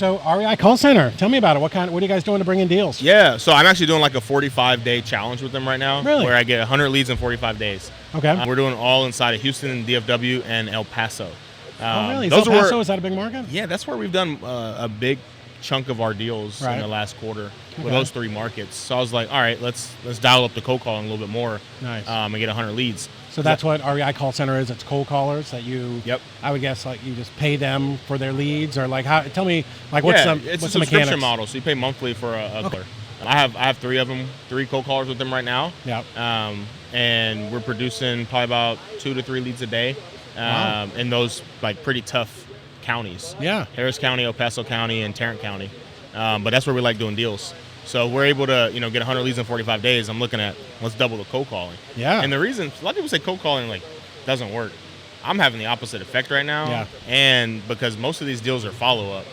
man. So REI Call Center, tell me about it. What are you guys doing to bring in deals? Yeah, so I'm actually doing like a 45-day challenge with them right now. Really? Where I get 100 leads in 45 days. Okay. We're doing all inside of Houston, DFW, and El Paso. Oh, really? Is El Paso, is that a big market? Yeah, that's where we've done a big chunk of our deals in the last quarter with those 3 markets. So I was like, all right, let's dial up the cold calling a little bit more. Nice. And get 100 leads. So that's what REI Call Center is. It's cold callers that you. Yep. I would guess like you just pay them for their leads, or like how? Tell me like what's it's the a subscription mechanics? model. So you pay monthly for a caller. I have 3 of them, 3 cold callers with them right now. Yeah. And we're producing probably about 2 to 3 leads a day. In those like pretty tough counties. Yeah. Harris County, El Paso County, and Tarrant County. But that's where we like doing deals. So we're able to, get 100 leads in 45 days. I'm looking at let's double the cold calling. Yeah. And the reason a lot of people say cold calling like doesn't work. I'm having the opposite effect right now. Yeah. And because most of these deals are follow up.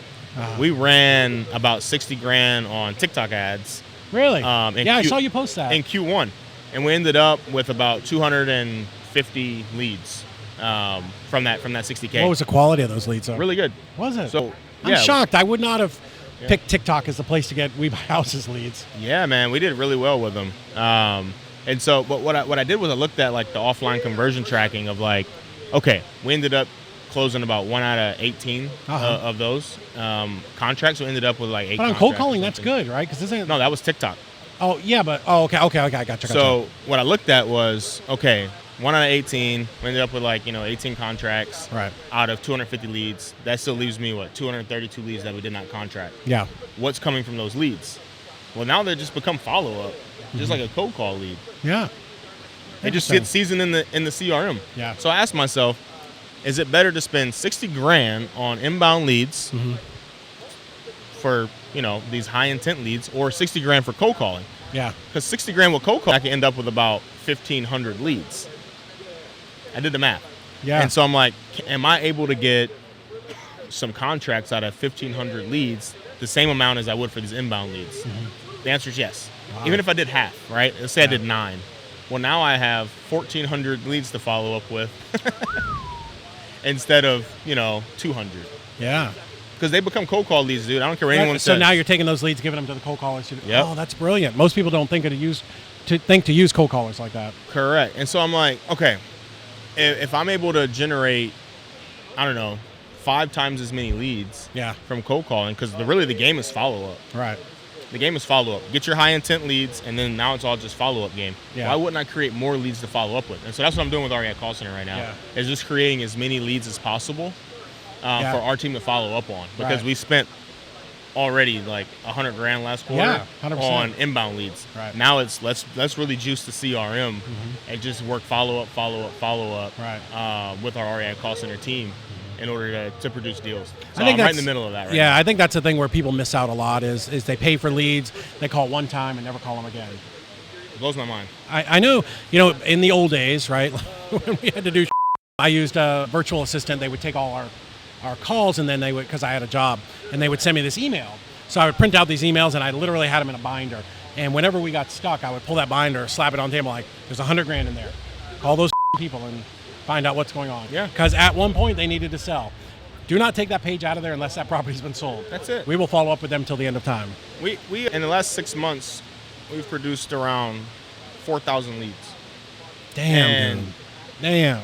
We ran about $60,000 on TikTok ads. Really? I saw you post that in Q1, and we ended up with about 250 leads from that $60K. What was the quality of those leads? Though? Really good. Was it? So I'm shocked. I would not have picked TikTok as the place to get We Buy Houses leads. Yeah, man, we did really well with them. And so, but what I did was I looked at like the offline conversion tracking of like, okay, we ended up closing about 1 out of 18 of those contracts. We ended up with like 8. But on cold calling, that's good, right? Because no, that was TikTok. Oh yeah, but okay, I gotcha. So what I looked at was 1 out of 18. We ended up with 18 contracts out of 250 leads. That still leaves me 232 leads that we did not contract. Yeah. What's coming from those leads? Well, now they just become follow up, just like a cold call lead. Yeah. They just get seasoned in the CRM. Yeah. So I asked myself, is it better to spend $60,000 on inbound leads for these high intent leads, or $60,000 for cold calling? Yeah. Because $60,000 with cold calling, I can end up with about 1,500 leads. I did the math. Yeah. And so I'm like, am I able to get some contracts out of 1,500 leads the same amount as I would for these inbound leads? The answer is yes. Wow. Even if I did half, right? Let's say I did 9. Well, now I have 1,400 leads to follow up with instead of, 200. Yeah. Because they become cold call leads, dude. I don't care what anyone says. So now you're taking those leads, giving them to the cold callers. Yep. Oh, that's brilliant. Most people don't think to use cold callers like that. Correct. And so I'm like, okay, if I'm able to generate, 5 times as many leads from cold calling, because really the game is follow up. Right. The game is follow up. Get your high intent leads, and then now it's all just follow up game. Yeah. Why wouldn't I create more leads to follow up with? And so that's what I'm doing with REI Call Center right now. Is just creating as many leads as possible for our team to follow up on, because we spent already like $100,000 last quarter on inbound leads. Right. Now it's let's really juice the CRM and just work follow up with our REI Call Center team in order to produce deals. So I'm right in the middle of that right now. I think that's the thing where people miss out a lot is they pay for leads, they call one time and never call them again. It blows my mind. I know, in the old days, right, when we had to do I used a virtual assistant. They would take all our calls, and then they would, because I had a job, and they would send me this email. So I would print out these emails, and I literally had them in a binder. And whenever we got stuck, I would pull that binder, slap it on the table, like, there's $100,000 in there. Call those people and find out what's going on. Yeah. Because at one point, they needed to sell. Do not take that page out of there unless that property's been sold. That's it. We will follow up with them till the end of time. We in the last 6 months, we've produced around 4,000 leads. Damn, dude. Damn.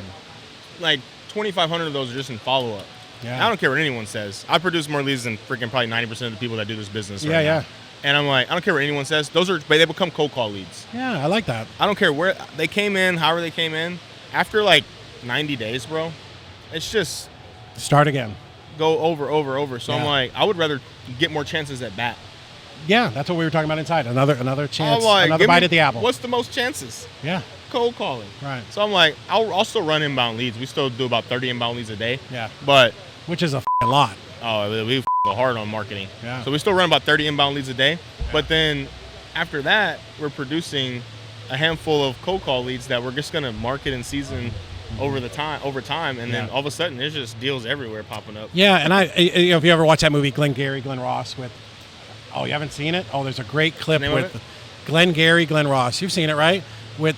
Like 2,500 of those are just in follow up. Yeah. I don't care what anyone says. I produce more leads than freaking probably 90% of the people that do this business right now. And I'm like, I don't care what anyone says. They become cold call leads. Yeah, I like that. I don't care where they came in, however they came in. After like 90 days, bro, it's just start again. Go over. So I'm like, I would rather get more chances at bat. Yeah, that's what we were talking about inside. Another chance, like, another bite at the apple. What's the most chances? Yeah. Cold calling. Right. So I'm like, I'll still run inbound leads. We still do about 30 inbound leads a day. Yeah. But which is a lot. Oh, we go hard on marketing. Yeah. So we still run about 30 inbound leads a day. Yeah. But then after that, we're producing a handful of cold call leads that we're just gonna market and season over time, and then all of a sudden there's just deals everywhere popping up. Yeah, and if you ever watch that movie Glenn Ross with, oh, you haven't seen it? Oh, there's a great clip with Glenn Ross. You've seen it, right? With,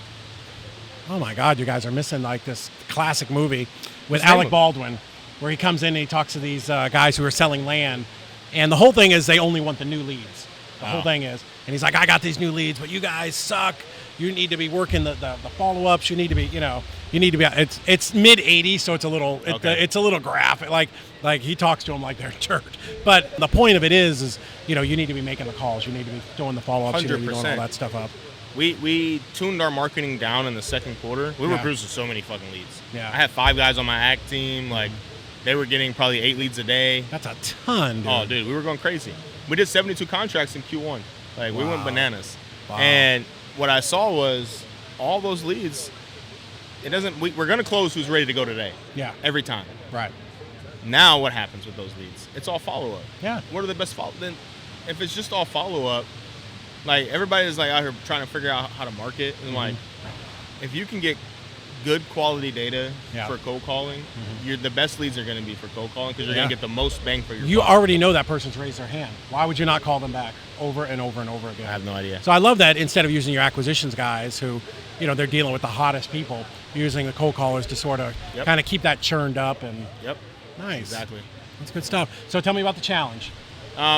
oh my God, you guys are missing like this classic movie with Alec Baldwin, where he comes in and he talks to these guys who are selling land, And the whole thing is they only want the new leads. The whole Oh. thing is, and he's like, I got these new leads, but you guys suck. You need to be working the follow-ups. You need to be, you need to be. It's mid 80s, so it's a little it's a little graphic. Like he talks to them like they're church. But the point of it is you need to be making the calls. You need to be doing the follow-ups. You need to be doing all that stuff up. We tuned our marketing down in the second quarter. We were producing so many fucking leads. Yeah. I had 5 guys on my act team. Like, they were getting probably 8 leads a day. That's a ton, dude. Oh, dude, we were going crazy. We did 72 contracts in Q1. Like, we went bananas. Wow. And what I saw was all those leads. We're going to close who's ready to go today. Yeah. Every time. Right. Now what happens with those leads? It's all follow-up. Yeah. What are the best follow-up? Then if it's just all follow-up, like, everybody's like out here trying to figure out how to market, and like, if you can get good quality data for cold calling, the best leads are going to be for cold calling because you're going to get the most bang for your buck. You already know that person's raised their hand. Why would you not call them back over and over and over again? I have no idea. So I love that instead of using your acquisitions guys who, they're dealing with the hottest people, you're using the cold callers to sort of kind of keep that churned up and. Yep. Nice. Exactly. That's good stuff. So tell me about the challenge.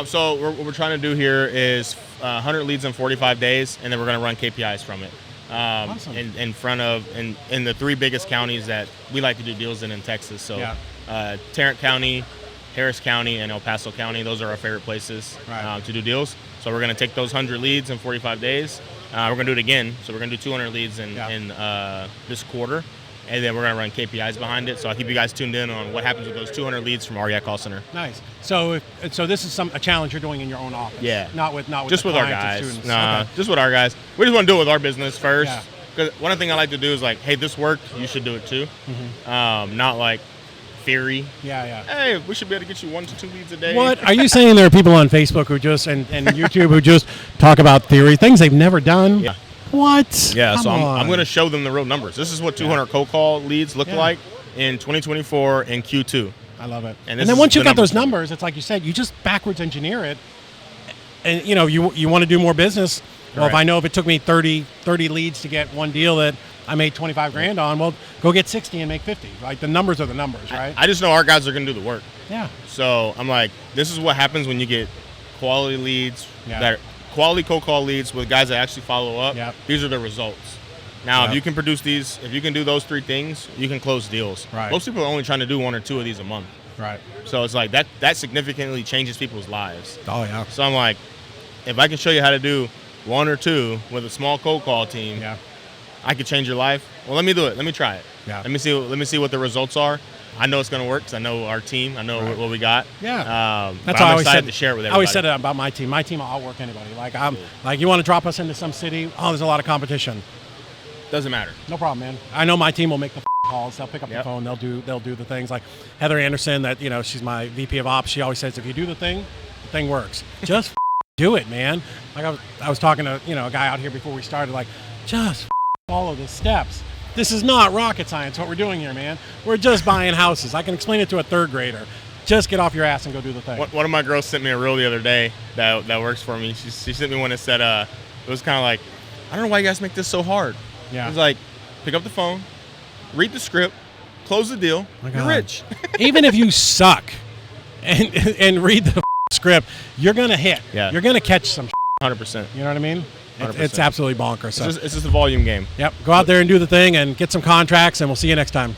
So what we're trying to do here is 100 leads in 45 days, and then we're going to run KPIs from it. Awesome. In the 3 biggest counties that we like to do deals in Texas. So Tarrant County, Harris County, and El Paso County. Those are our favorite places to do deals. So we're going to take those 100 leads in 45 days. We're going to do it again. So we're going to do 200 leads in this quarter. And then we're going to run KPIs behind it. So I'll keep you guys tuned in on what happens with those 200 leads from REAC Call Center. Nice. So this is a challenge you're doing in your own office. Yeah. Not with just the with our clients and guys. students. Nah, Okay. just with our guys. We just want to do it with our business first. Yeah. Because one thing I like to do is like, hey, this worked. You should do it too. Not like theory. Yeah. Hey, we should be able to get you 1 to 2 leads a day. What are you saying? There are people on Facebook who just and YouTube who just talk about theory, things they've never done. Yeah. What? Yeah. Come So on. I'm going to show them the real numbers. This is what 200 cold call leads look like in 2024 in Q2. I love it. And then once you've got those numbers, it's like you said, you just backwards engineer it. And you want to do more business. Well, if I know if it took me 30 leads to get one deal that I made 25 grand on, well, go get 60 and make 50. Like, the numbers are the numbers, right? I just know our guys are going to do the work. Yeah. So I'm like, this is what happens when you get quality leads, that quality cold call leads with guys that actually follow up. Yep. These are the results. Now, if you can produce these, if you can do those 3 things, you can close deals. Right. Most people are only trying to do 1 or 2 of these a month. Right. So it's like that significantly changes people's lives. Oh, yeah. So I'm like, if I can show you how to do 1 or 2 with a small cold call team, I could change your life. Well, let me do it. Let me try it. Yeah. Let me see what the results are. I know it's going to work because I know our team. I know what we got. Yeah. That's why I'm excited to share it with everybody. I always said it about my team. My team will outwork anybody. Like you want to drop us into some city? Oh, there's a lot of competition. Doesn't matter. No problem, man. I know my team will make the calls. They'll pick up the phone. They'll do the things. Like Heather Anderson, that she's my VP of Ops. She always says, if you do the thing works. Just do it, man. Like I was talking to a guy out here before we started. Like, just follow the steps. This is not rocket science. What we're doing here, man. We're just buying houses. I can explain it to a 3rd grader. Just get off your ass and go do the thing. One of my girls sent me a reel the other day that works for me. She sent me one that said, it was kind of like, I don't know why you guys make this so hard. Yeah. It was like, pick up the phone, read the script, close the deal, you're rich. Even if you suck and read the script, you're going to hit. Yeah. You're going to catch some 100%. You know what I mean? 100%. It's absolutely bonkers. So. It's just a volume game. Yep. Go out there and do the thing and get some contracts, and we'll see you next time.